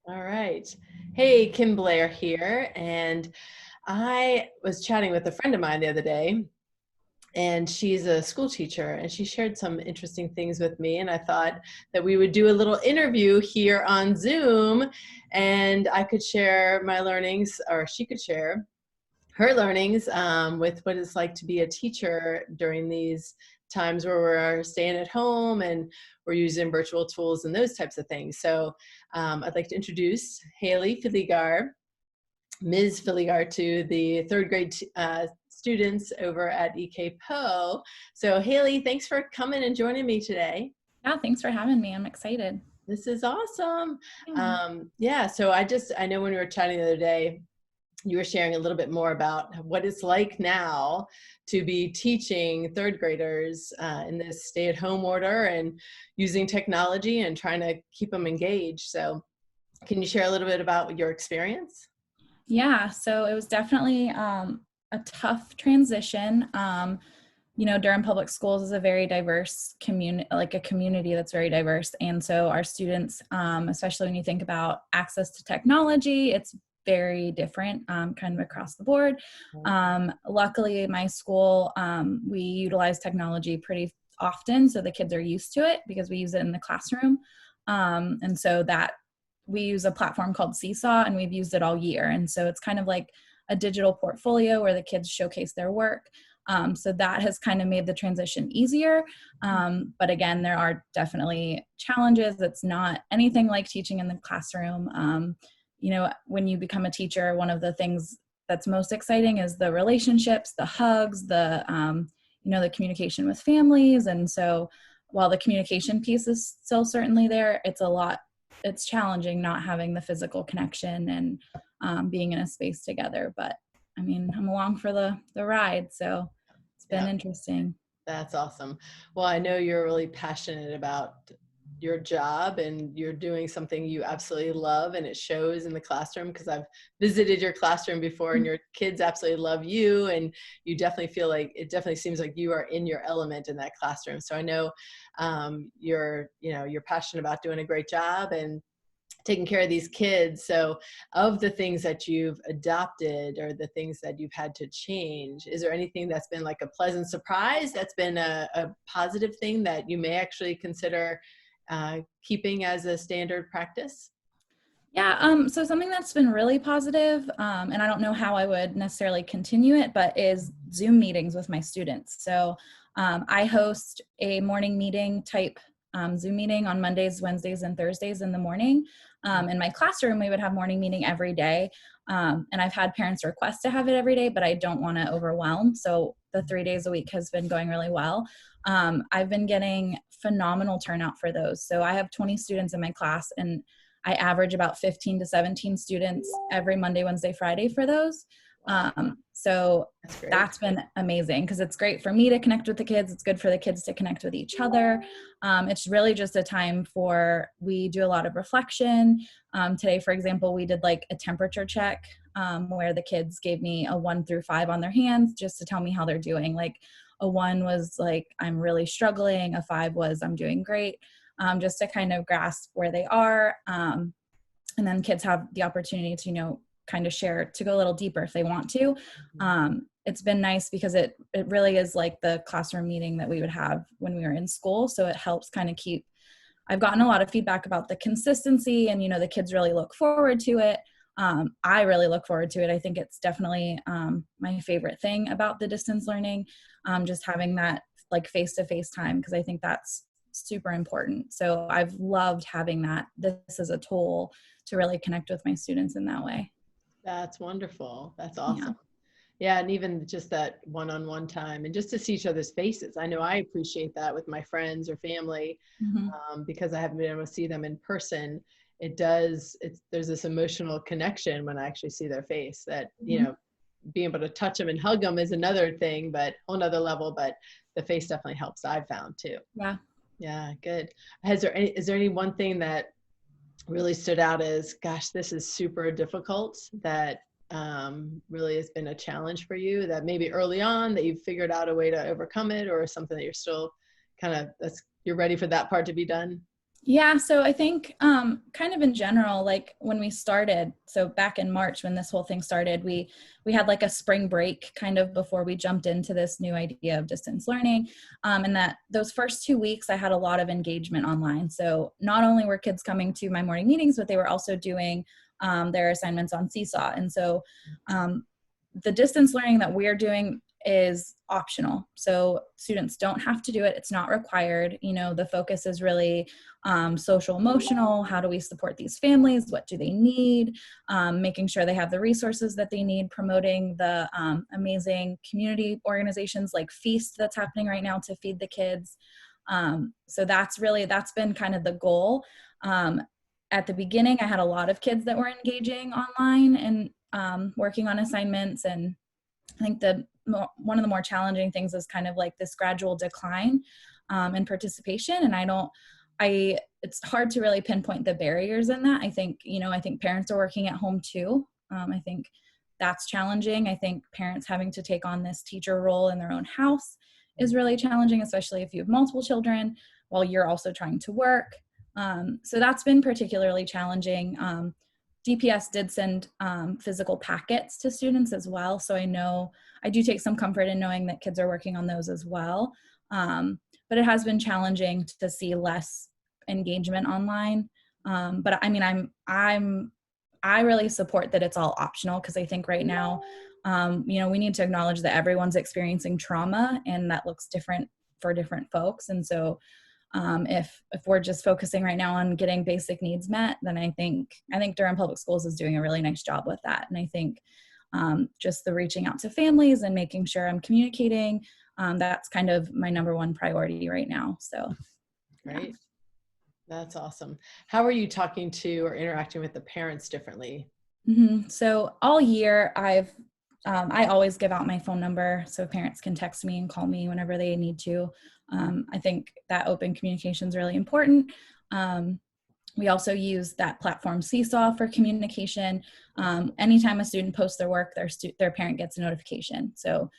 All right. Hey, Kim Blair here. And I was chatting with a friend of mine the other day, and she's a school teacher, and she shared some interesting things with me. And I thought that we would do a little interview here on Zoom, and I could share my learnings, or she could share her learnings with what it's like to be a teacher during these times where we're staying at home and we're using virtual tools and those types of things. So I'd like to introduce Hayley Filegar, Ms. Filegar, to the third grade students over at EK So Hayley, thanks for coming and joining me today. Yeah, thanks for having me. I'm excited. This is awesome. Yeah. Yeah, so I know when we were chatting the other day, you were sharing a little bit more about what it's like now to be teaching third graders in this stay-at-home order and using technology and trying to keep them engaged. So can you share a little bit about your experience? Yeah, so it was definitely a tough transition. Durham Public Schools is a very diverse community, like a community that's very diverse. And so our students, especially when you think about access to technology, it's very different kind of across the board. Luckily, my school, we utilize technology pretty often. So the kids are used to it because we use it in the classroom. And so that we use a platform called Seesaw, and we've used it all year. And so it's kind of like a digital portfolio where the kids showcase their work. So that has kind of made the transition easier. But again, there are definitely challenges. It's not anything like teaching in the classroom. When you become a teacher, one of the things that's most exciting is the relationships, the hugs, the communication with families. And so while the communication piece is still certainly there, it's challenging not having the physical connection and being in a space together. But I mean, I'm along for the ride, so it's been Yeah. interesting. That's awesome. Well, I know you're really passionate about your job and you're doing something you absolutely love, and it shows in the classroom because I've visited your classroom before and your kids absolutely love you, and you definitely feel like it definitely seems like you are in your element in that classroom. So I know you're passionate about doing a great job and taking care of these kids. So of the things that you've adopted or the things that you've had to change, is there anything that's been like a pleasant surprise, that's been a positive thing that you may actually consider keeping as a standard practice? Yeah, so something that's been really positive, and I don't know how I would necessarily continue it, but is Zoom meetings with my students. So I host a morning meeting type Zoom meeting on Mondays, Wednesdays, and Thursdays in the morning. In my classroom, we would have morning meeting every day. And I've had parents request to have it every day, but I don't want to overwhelm. So the 3 days a week has been going really well. I've been getting phenomenal turnout for those. So I have 20 students in my class, and I average about 15 to 17 students every Monday, Wednesday, Friday for those. Wow, So that's great. that's been amazing because it's great for me to connect with the kids. It's good for the kids to connect with each other. It's really just a time we do a lot of reflection. Today, for example, we did like a temperature check where the kids gave me a 1 through 5 on their hands just to tell me how they're doing. Like a 1 was like, I'm really struggling. A 5 was, I'm doing great. Just to kind of grasp where they are. And then kids have the opportunity to, kind of share, to go a little deeper if they want to. It's been nice because it really is like the classroom meeting that we would have when we were in school. So it helps kind of I've gotten a lot of feedback about the consistency and, the kids really look forward to it. I really look forward to it. I think it's definitely my favorite thing about the distance learning, just having that like face-to-face time, because I think that's super important. So I've loved having this as a tool to really connect with my students in that way. That's wonderful. That's Yeah. awesome. Yeah, and even just that one-on-one time and just to see each other's faces. I know I appreciate that with my friends or family, Mm-hmm. because I haven't been able to see them in person. There's this emotional connection when I actually see their face that, Mm-hmm. being able to touch them and hug them is another thing, but whole nother level, but the face definitely helps, I've found too. Yeah. Yeah, good. Is there any one thing that really stood out as, gosh, this is super difficult, that really has been a challenge for you, that maybe early on that you've figured out a way to overcome it, or something that you're still you're ready for that part to be done? Yeah, so I think kind of in general, like when we started, so back in March when this whole thing started, we had like a spring break kind of before we jumped into this new idea of distance learning. And that those first 2 weeks, I had a lot of engagement online. So not only were kids coming to my morning meetings, but they were also doing their assignments on Seesaw. And so um, the distance learning that we're doing is optional. So students don't have to do it. It's not required. You know, the focus is really social emotional. How do we support these families? What do they need? Making sure they have the resources that they need, promoting the amazing community organizations like Feast that's happening right now to feed the kids. So that's been kind of the goal. At the beginning, I had a lot of kids that were engaging online and working on assignments. And I think one of the more challenging things is kind of like this gradual decline in participation. And it's hard to really pinpoint the barriers in that. I think parents are working at home too. I think that's challenging. I think parents having to take on this teacher role in their own house is really challenging, especially if you have multiple children while you're also trying to work. So that's been particularly challenging. DPS did send physical packets to students as well. So I do take some comfort in knowing that kids are working on those as well. But it has been challenging to see less engagement online. But I mean, I really support that it's all optional, because I think right now, we need to acknowledge that everyone's experiencing trauma and that looks different for different folks. And so if we're just focusing right now on getting basic needs met, then I think Durham Public Schools is doing a really nice job with that. And I think just the reaching out to families and making sure I'm communicating, that's kind of my number one priority right now. So, Great. yeah. That's awesome. How are you talking to or interacting with the parents differently? Mm-hmm. So all year I always give out my phone number so parents can text me and call me whenever they need to. I think that open communication is really important. We also use that platform Seesaw for communication. Anytime a student posts their work, their parent gets a notification. So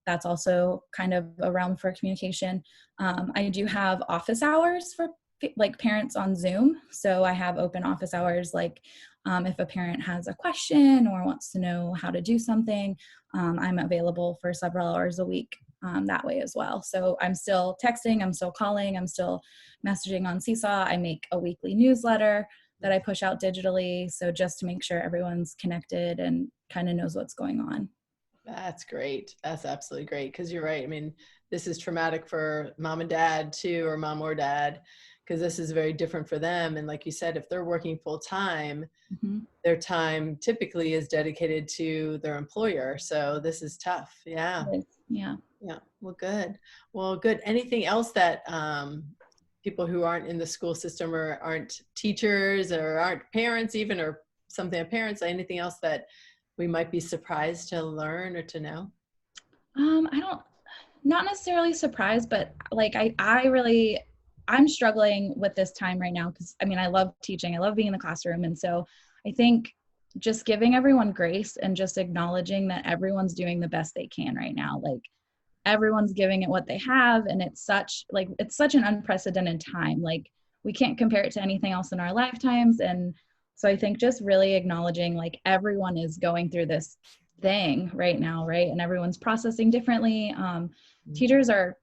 that's also kind of a realm for communication. I do have office hours for like parents on Zoom. So I have open office hours, like if a parent has a question or wants to know how to do something, I'm available for several hours a week that way as well. So I'm still texting, I'm still calling, I'm still messaging on Seesaw. I make a weekly newsletter that I push out digitally. So just to make sure everyone's connected and kind of knows what's going on. That's great. That's absolutely great. Because you're right. I mean, this is traumatic for mom and dad too, or mom or dad, because this is very different for them. And like you said, if they're working full time, Mm-hmm. their time typically is dedicated to their employer. So this is tough. Yeah. Yeah. Yeah. Well, good. Well, good. Anything else that people who aren't in the school system or aren't teachers or aren't parents even, or something of parents, anything else that we might be surprised to learn or to know? Not necessarily surprised, but like I'm struggling with this time right now because I mean, I love teaching, I love being in the classroom. And so I think just giving everyone grace and just acknowledging that everyone's doing the best they can right now. Like everyone's giving it what they have. And it's such an unprecedented time. Like we can't compare it to anything else in our lifetimes. And so I think just really acknowledging like everyone is going through this thing right now, right? And everyone's processing differently. Teachers are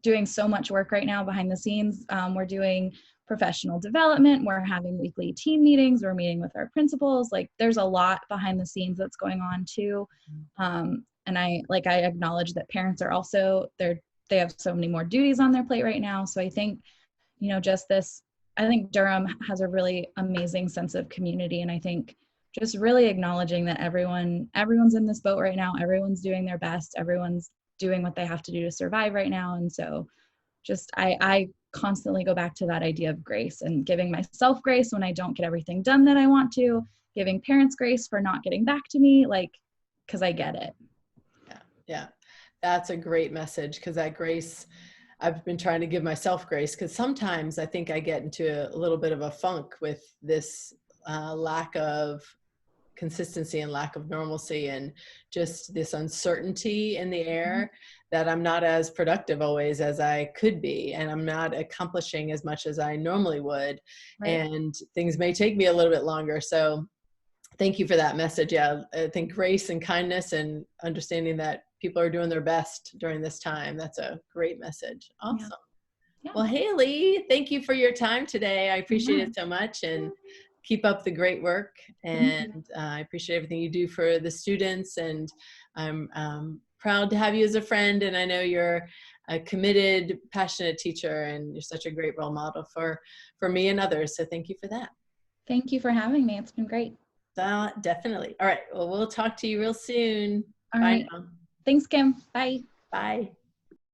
doing so much work right now behind the scenes. We're doing professional development. We're having weekly team meetings. We're meeting with our principals. Like there's a lot behind the scenes that's going on too. And I acknowledge that parents are also they have so many more duties on their plate right now. So I think, I think Durham has a really amazing sense of community. And I think just really acknowledging that everyone's in this boat right now. Everyone's doing their best. Everyone's doing what they have to do to survive right now. And so just, I constantly go back to that idea of grace and giving myself grace when I don't get everything done that I want to, giving parents grace for not getting back to me, because I get it. Yeah. That's a great message, because that grace, I've been trying to give myself grace, because sometimes I think I get into a little bit of a funk with this lack of consistency and lack of normalcy, and just this uncertainty in the air that I'm not as productive always as I could be, and I'm not accomplishing as much as I normally would. Right. And things may take me a little bit longer. So thank you for that message. Yeah, I think grace and kindness and understanding that people are doing their best during this time. That's a great message. Yeah. Awesome. Yeah. Well, Hayley, thank you for your time today. I appreciate Yeah. it so much, and keep up the great work. Thank you. And I appreciate everything you do for the students. And I'm proud to have you as a friend. And I know you're a committed, passionate teacher, and you're such a great role model for me and others. So thank you for that. Thank you for having me. It's been great. Definitely. All right. Well, we'll talk to you real soon. All Bye right. now. Thanks, Kim. Bye. Bye.